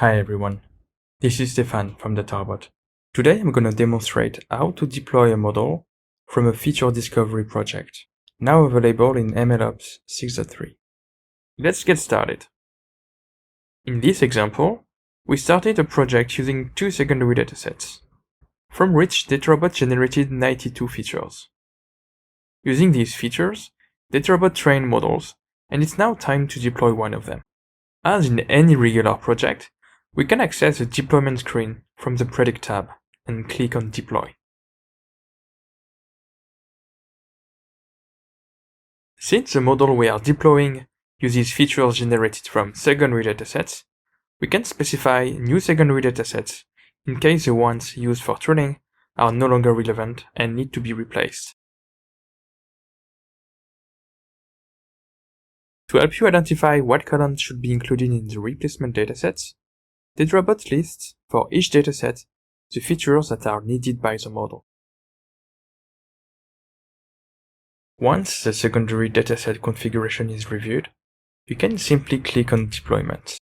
Hi everyone, this is Stefan from DataRobot. Today I'm going to demonstrate how to deploy a model from a feature discovery project, now available in MLOps 6.3. Let's get started. In this example, we started a project using two secondary datasets, from which DataRobot generated 92 features. Using these features, DataRobot trained models, and it's now time to deploy one of them. As in any regular project, we can access the deployment screen from the Predict tab and click on Deploy. Since the model we are deploying uses features generated from secondary datasets, we can specify new secondary datasets in case the ones used for training are no longer relevant and need to be replaced. To help you identify what columns should be included in the replacement datasets, DataRobot lists for each dataset the features that are needed by the model. Once the secondary dataset configuration is reviewed, you can simply click on Deployment.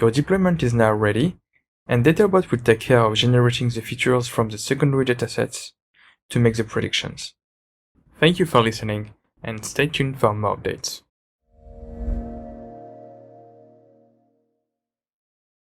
Your deployment is now ready, and DataRobot will take care of generating the features from the secondary datasets to make the predictions. Thank you for listening, and stay tuned for more updates.